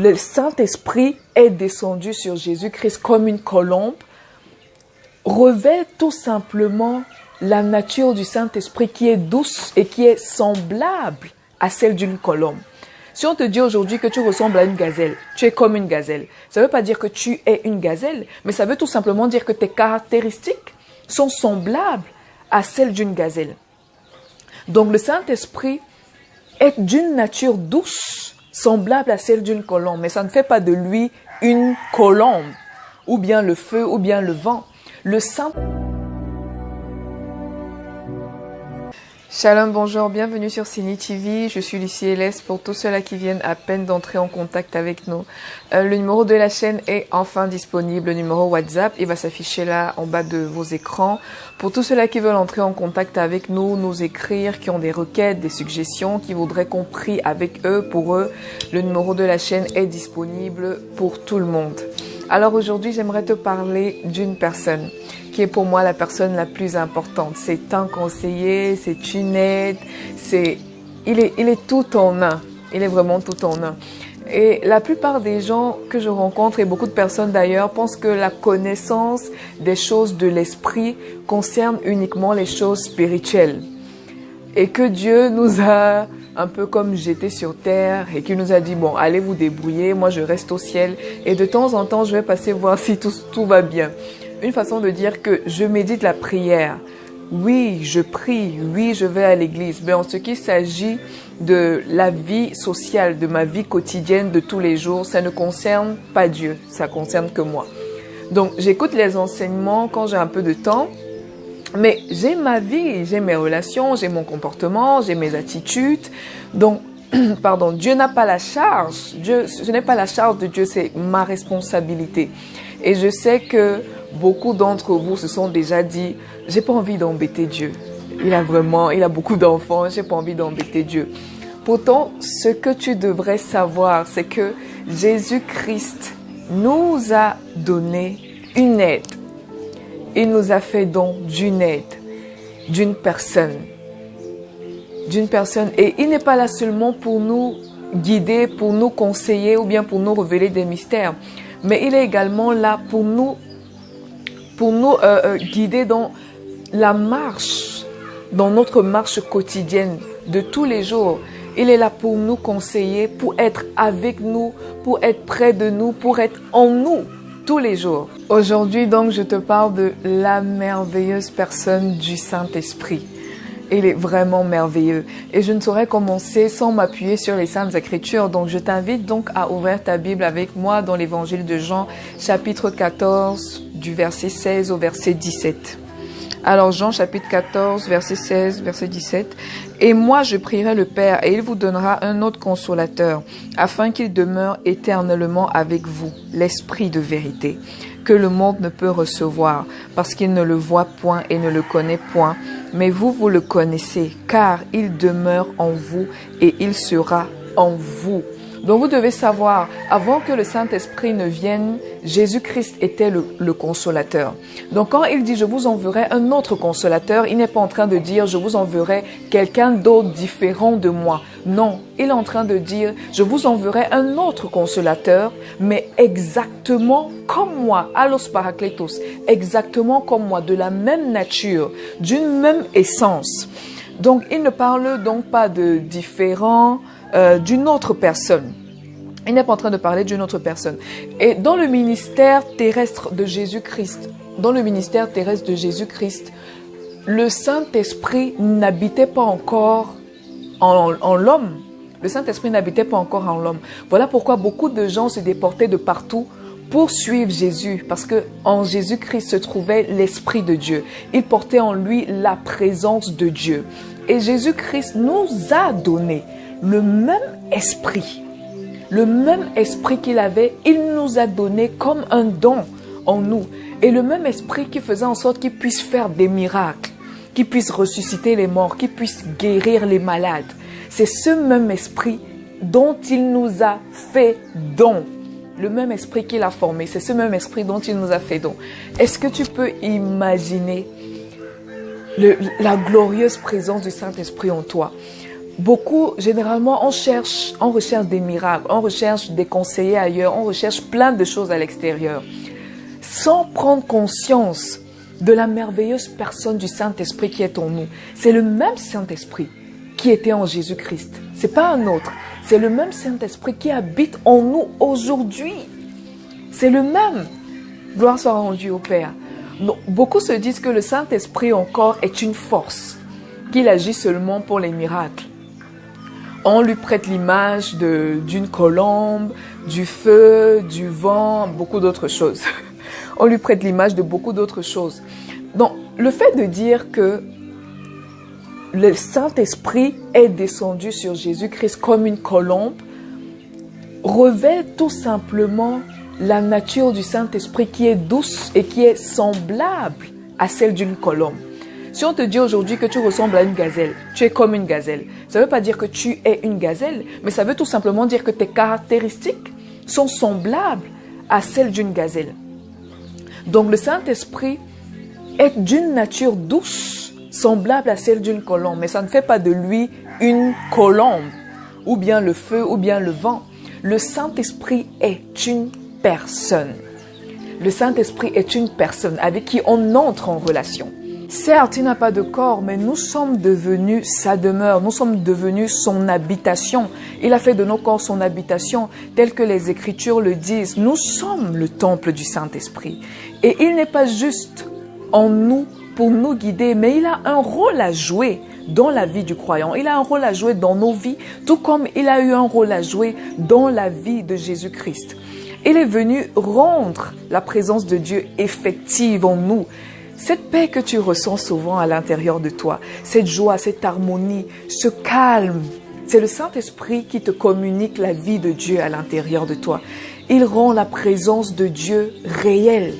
le Saint-Esprit est descendu sur Jésus-Christ comme une colombe, révèle tout simplement la nature du Saint-Esprit qui est douce et qui est semblable à celle d'une colombe. Si on te dit aujourd'hui que tu ressembles à une gazelle, tu es comme une gazelle, ça ne veut pas dire que tu es une gazelle, mais ça veut tout simplement dire que tes caractéristiques sont semblables à celles d'une gazelle. Donc le Saint-Esprit est d'une nature douce, semblable à celle d'une colombe, mais ça ne fait pas de lui une colombe, ou bien le feu, ou bien le vent. Le Saint... Shalom, bonjour, bienvenue sur Cini TV. Je suis Lucie Hélès pour tous ceux-là qui viennent à peine d'entrer en contact avec nous. Le numéro de la chaîne est enfin disponible, le numéro WhatsApp, il va s'afficher là en bas de vos écrans. Pour tous ceux-là qui veulent entrer en contact avec nous, nous écrire, qui ont des requêtes, des suggestions, qui voudraient qu'on prie avec eux, pour eux, le numéro de la chaîne est disponible pour tout le monde. Alors aujourd'hui, j'aimerais te parler d'une personne qui est pour moi la personne la plus importante. C'est un conseiller, c'est une aide, il est tout en un. Il est vraiment tout en un. Et la plupart des gens que je rencontre, et beaucoup de personnes d'ailleurs, pensent que la connaissance des choses de l'esprit concerne uniquement les choses spirituelles. Et que Dieu nous a un peu comme jetés sur terre et qu'il nous a dit, bon, allez vous débrouiller, moi je reste au ciel. Et de temps en temps, je vais passer voir si tout va bien. Une façon de dire que je médite la prière. Oui, je prie. Oui, je vais à l'église. Mais en ce qui s'agit de la vie sociale, de ma vie quotidienne de tous les jours, ça ne concerne pas Dieu. Ça concerne que moi. Donc, j'écoute les enseignements quand j'ai un peu de temps. Mais j'ai ma vie, j'ai mes relations, j'ai mon comportement, j'ai mes attitudes. Donc, pardon, Dieu n'a pas la charge. Ce n'est pas la charge de Dieu, c'est ma responsabilité. Et je sais que beaucoup d'entre vous se sont déjà dit, j'ai pas envie d'embêter Dieu. Il a beaucoup d'enfants, j'ai pas envie d'embêter Dieu. Pourtant, ce que tu devrais savoir, c'est que Jésus-Christ nous a donné une aide. Il nous a fait don d'une aide, d'une personne. Et il n'est pas là seulement pour nous guider, pour nous conseiller ou bien pour nous révéler des mystères. Mais il est également là pour nous guider dans la marche, dans notre marche quotidienne de tous les jours. Il est là pour nous conseiller, pour être avec nous, pour être près de nous, pour être en nous tous les jours. Aujourd'hui, donc, je te parle de la merveilleuse personne du Saint-Esprit. Il est vraiment merveilleux. Et je ne saurais commencer sans m'appuyer sur les Saintes Écritures. Donc, je t'invite donc à ouvrir ta Bible avec moi dans l'Évangile de Jean, chapitre 14, du verset 16 au verset 17. Alors, Jean, chapitre 14, verset 16, verset 17. « Et moi, je prierai le Père, et il vous donnera un autre consolateur, afin qu'il demeure éternellement avec vous, l'Esprit de vérité, que le monde ne peut recevoir, parce qu'il ne le voit point et ne le connaît point. Mais vous, vous le connaissez, car il demeure en vous et il sera en vous. » Donc vous devez savoir, avant que le Saint-Esprit ne vienne, Jésus-Christ était le consolateur. Donc quand il dit « je vous enverrai un autre consolateur », il n'est pas en train de dire « je vous enverrai quelqu'un d'autre différent de moi ». Non, il est en train de dire « je vous enverrai un autre consolateur, mais exactement comme moi, allos parakletos, exactement comme moi, de la même nature, d'une même essence ». Donc il ne parle donc pas de différent, d'une autre personne. Il n'est pas en train de parler d'une autre personne. Et dans le ministère terrestre de Jésus-Christ, le Saint-Esprit n'habitait pas encore en l'homme. Le Saint-Esprit n'habitait pas encore en l'homme. Voilà pourquoi beaucoup de gens se déportaient de partout pour suivre Jésus, parce que en Jésus-Christ se trouvait l'Esprit de Dieu. Il portait en lui la présence de Dieu. Et Jésus-Christ nous a donné le même esprit qu'il avait, il nous a donné comme un don en nous. Et le même esprit qui faisait en sorte qu'il puisse faire des miracles, qu'il puisse ressusciter les morts, qu'il puisse guérir les malades. C'est ce même esprit dont il nous a fait don. Le même esprit qu'il a formé, c'est ce même esprit dont il nous a fait don. Est-ce que tu peux imaginer la glorieuse présence du Saint-Esprit en toi? beaucoup, généralement, on recherche des miracles, on recherche des conseillers ailleurs, on recherche plein de choses à l'extérieur, sans prendre conscience de la merveilleuse personne du Saint-Esprit qui est en nous. C'est le même Saint-Esprit qui était en Jésus-Christ. C'est pas un autre. C'est le même Saint-Esprit qui habite en nous aujourd'hui. C'est le même. Gloire soit rendue au Père. Donc, beaucoup se disent que le Saint-Esprit encore est une force, qu'il agit seulement pour les miracles. On lui prête l'image d'une colombe, du feu, du vent, beaucoup d'autres choses. On lui prête l'image de beaucoup d'autres choses. Donc, le fait de dire que le Saint-Esprit est descendu sur Jésus-Christ comme une colombe révèle tout simplement la nature du Saint-Esprit qui est douce et qui est semblable à celle d'une colombe. Si on te dit aujourd'hui que tu ressembles à une gazelle, tu es comme une gazelle, ça ne veut pas dire que tu es une gazelle, mais ça veut tout simplement dire que tes caractéristiques sont semblables à celles d'une gazelle. Donc le Saint-Esprit est d'une nature douce, semblable à celle d'une colombe, mais ça ne fait pas de lui une colombe, ou bien le feu, ou bien le vent. Le Saint-Esprit est une personne. Le Saint-Esprit est une personne avec qui on entre en relation. Certes, il n'a pas de corps, mais nous sommes devenus sa demeure, nous sommes devenus son habitation. Il a fait de nos corps son habitation, tel que les Écritures le disent. Nous sommes le temple du Saint-Esprit. Et il n'est pas juste en nous pour nous guider, mais il a un rôle à jouer dans la vie du croyant. Il a un rôle à jouer dans nos vies, tout comme il a eu un rôle à jouer dans la vie de Jésus-Christ. Il est venu rendre la présence de Dieu effective en nous. Cette paix que tu ressens souvent à l'intérieur de toi, cette joie, cette harmonie, ce calme, c'est le Saint-Esprit qui te communique la vie de Dieu à l'intérieur de toi. Il rend la présence de Dieu réelle.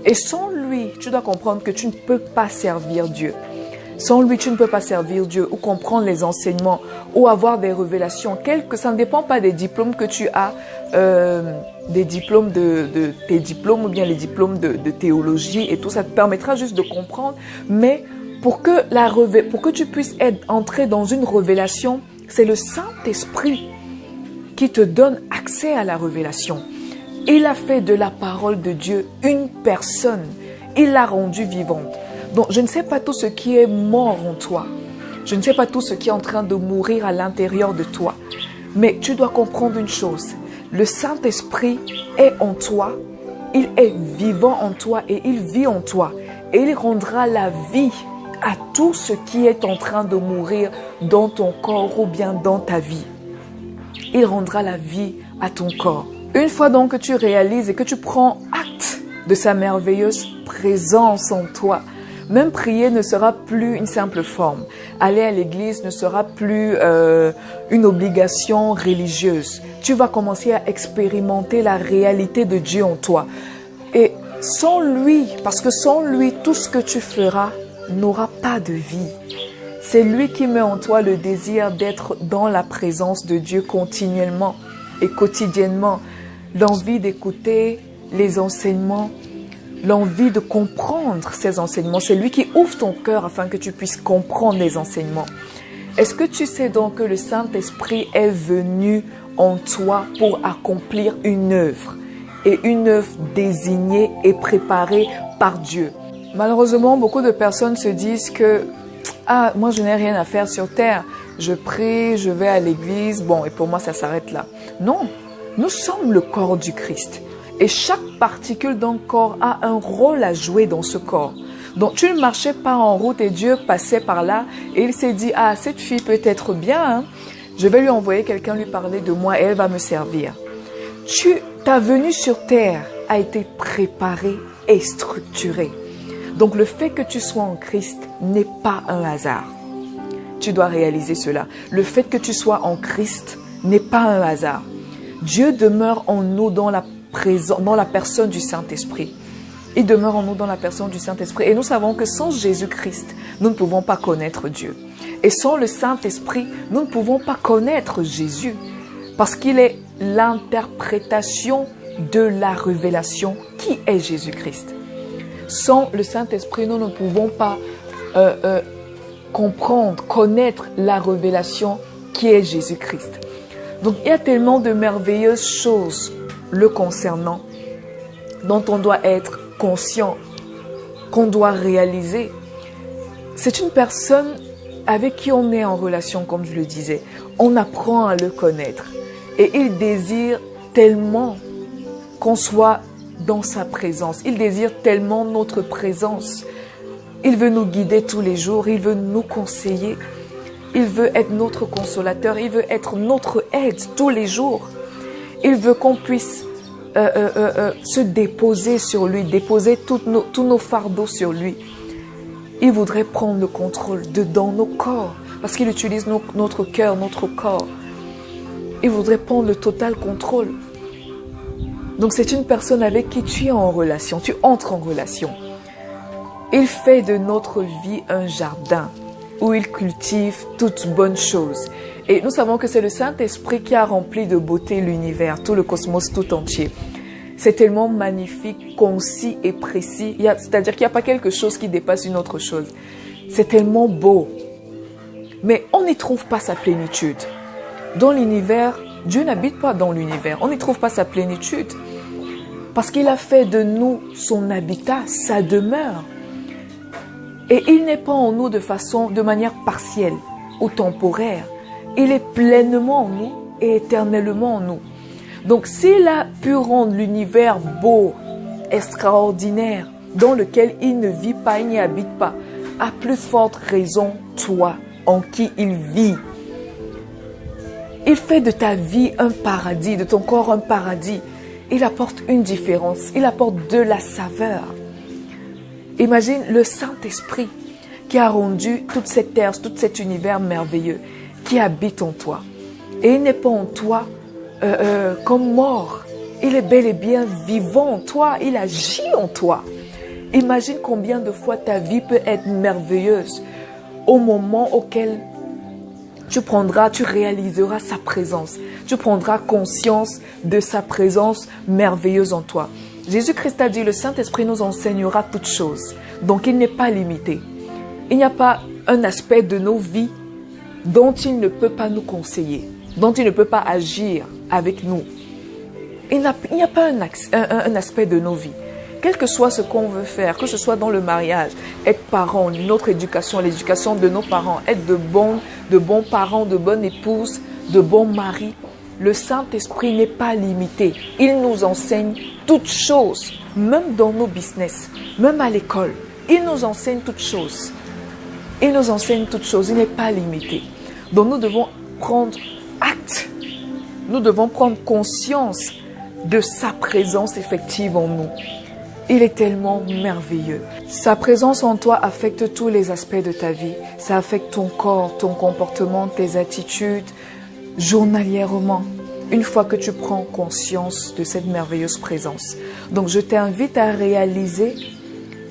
Et sans lui, tu dois comprendre que tu ne peux pas servir Dieu. Sans lui, tu ne peux pas servir Dieu ou comprendre les enseignements ou avoir des révélations. Ça ne dépend pas des diplômes que tu as, des diplômes tes diplômes ou bien les diplômes de théologie et tout. Ça te permettra juste de comprendre. Mais pour que tu puisses entrer dans une révélation, c'est le Saint-Esprit qui te donne accès à la révélation. Il a fait de la parole de Dieu une personne. Il l'a rendue vivante. Donc, je ne sais pas tout ce qui est mort en toi. Je ne sais pas tout ce qui est en train de mourir à l'intérieur de toi. Mais tu dois comprendre une chose. Le Saint-Esprit est en toi. Il est vivant en toi et il vit en toi. Et il rendra la vie à tout ce qui est en train de mourir dans ton corps ou bien dans ta vie. Il rendra la vie à ton corps. Une fois donc que tu réalises et que tu prends acte de sa merveilleuse présence en toi, même prier ne sera plus une simple forme. Aller à l'église ne sera plus une obligation religieuse. Tu vas commencer à expérimenter la réalité de Dieu en toi. Et sans lui, parce que sans lui, tout ce que tu feras n'aura pas de vie. C'est lui qui met en toi le désir d'être dans la présence de Dieu continuellement et quotidiennement. L'envie d'écouter les enseignements, l'envie de comprendre ces enseignements. C'est lui qui ouvre ton cœur afin que tu puisses comprendre les enseignements. Est-ce que tu sais donc que le Saint-Esprit est venu en toi pour accomplir une œuvre, et une œuvre désignée et préparée par Dieu? Malheureusement, beaucoup de personnes se disent que moi je n'ai rien à faire sur terre. Je prie, je vais à l'église, bon, et pour moi ça s'arrête là. Non, nous sommes le corps du Christ. Et chaque particule d'un corps a un rôle à jouer dans ce corps. Donc tu ne marchais pas en route et Dieu passait par là et il s'est dit, cette fille peut être bien, hein? Je vais lui envoyer quelqu'un lui parler de moi et elle va me servir. Ta venue sur terre a été préparée et structurée. Donc le fait que tu sois en Christ n'est pas un hasard. Tu dois réaliser cela. Le fait que tu sois en Christ n'est pas un hasard. Dieu demeure en nous dans la personne du Saint-Esprit. Il demeure en nous dans la personne du Saint-Esprit. Et nous savons que sans Jésus-Christ, nous ne pouvons pas connaître Dieu. Et sans le Saint-Esprit, nous ne pouvons pas connaître Jésus. Parce qu'il est l'interprétation de la révélation qui est Jésus-Christ. Sans le Saint-Esprit, nous ne pouvons pas comprendre, connaître la révélation qui est Jésus-Christ. Donc il y a tellement de merveilleuses choses le concernant dont on doit être conscient, qu'on doit réaliser. C'est une personne avec qui on est en relation, comme je le disais. On apprend à le connaître. Et il désire tellement qu'on soit dans sa présence. Il désire tellement notre présence. Il veut nous guider tous les jours. Il veut nous conseiller. Il veut être notre consolateur. Il veut être notre aide tous les jours. Il veut qu'on puisse se déposer sur lui, déposer tous nos fardeaux sur lui. Il voudrait prendre le contrôle dans nos corps, parce qu'il utilise notre cœur, notre corps. Il voudrait prendre le total contrôle. Donc c'est une personne avec qui tu es en relation, tu entres en relation. Il fait de notre vie un jardin où il cultive toutes bonnes choses. Et nous savons que c'est le Saint-Esprit qui a rempli de beauté l'univers, tout le cosmos tout entier. C'est tellement magnifique, concis et précis. C'est-à-dire qu'il n'y a pas quelque chose qui dépasse une autre chose. C'est tellement beau. Mais on n'y trouve pas sa plénitude. Dans l'univers, Dieu n'habite pas dans l'univers. On n'y trouve pas sa plénitude. Parce qu'il a fait de nous son habitat, sa demeure. Et il n'est pas en nous de manière partielle ou temporaire. Il est pleinement en nous et éternellement en nous. Donc, s'il a pu rendre l'univers beau, extraordinaire, dans lequel il ne vit pas, il n'y habite pas, à plus forte raison, toi, en qui il vit. Il fait de ta vie un paradis, de ton corps un paradis. Il apporte une différence, il apporte de la saveur. Imagine le Saint-Esprit qui a rendu toute cette terre, tout cet univers merveilleux, qui habite en toi. Et il n'est pas en toi comme mort. Il est bel et bien vivant en toi, il agit en toi. Imagine combien de fois ta vie peut être merveilleuse au moment auquel tu réaliseras sa présence. Tu prendras conscience de sa présence merveilleuse en toi. Jésus-Christ a dit, le Saint-Esprit nous enseignera toutes choses. Donc il n'est pas limité. Il n'y a pas un aspect de nos vies dont il ne peut pas nous conseiller, dont il ne peut pas agir avec nous. Il n'y a pas un aspect de nos vies. Quel que soit ce qu'on veut faire, que ce soit dans le mariage, être parent, notre éducation, l'éducation de nos parents, être de bons parents, de bonnes épouses, de bons maris, le Saint-Esprit n'est pas limité. Il nous enseigne toutes choses, même dans nos business, même à l'école. Il nous enseigne toutes choses. Il nous enseigne toutes choses, il n'est pas limité. Donc nous devons prendre acte, nous devons prendre conscience de sa présence effective en nous. Il est tellement merveilleux. Sa présence en toi affecte tous les aspects de ta vie. Ça affecte ton corps, ton comportement, tes attitudes, journalièrement. Une fois que tu prends conscience de cette merveilleuse présence. Donc je t'invite à réaliser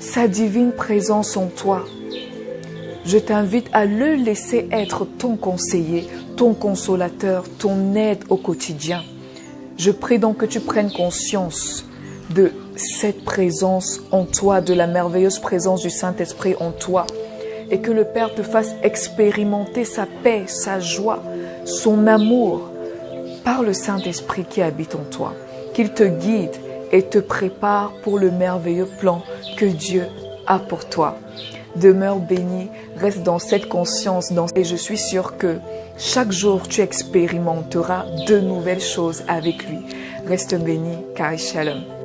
sa divine présence en toi. Je t'invite à le laisser être ton conseiller, ton consolateur, ton aide au quotidien. Je prie donc que tu prennes conscience de cette présence en toi, de la merveilleuse présence du Saint-Esprit en toi, et que le Père te fasse expérimenter sa paix, sa joie, son amour par le Saint-Esprit qui habite en toi, qu'il te guide et te prépare pour le merveilleux plan que Dieu a pour toi. Demeure béni, reste dans cette conscience et je suis sûre que chaque jour tu expérimenteras de nouvelles choses avec lui. Reste béni, car Shalom.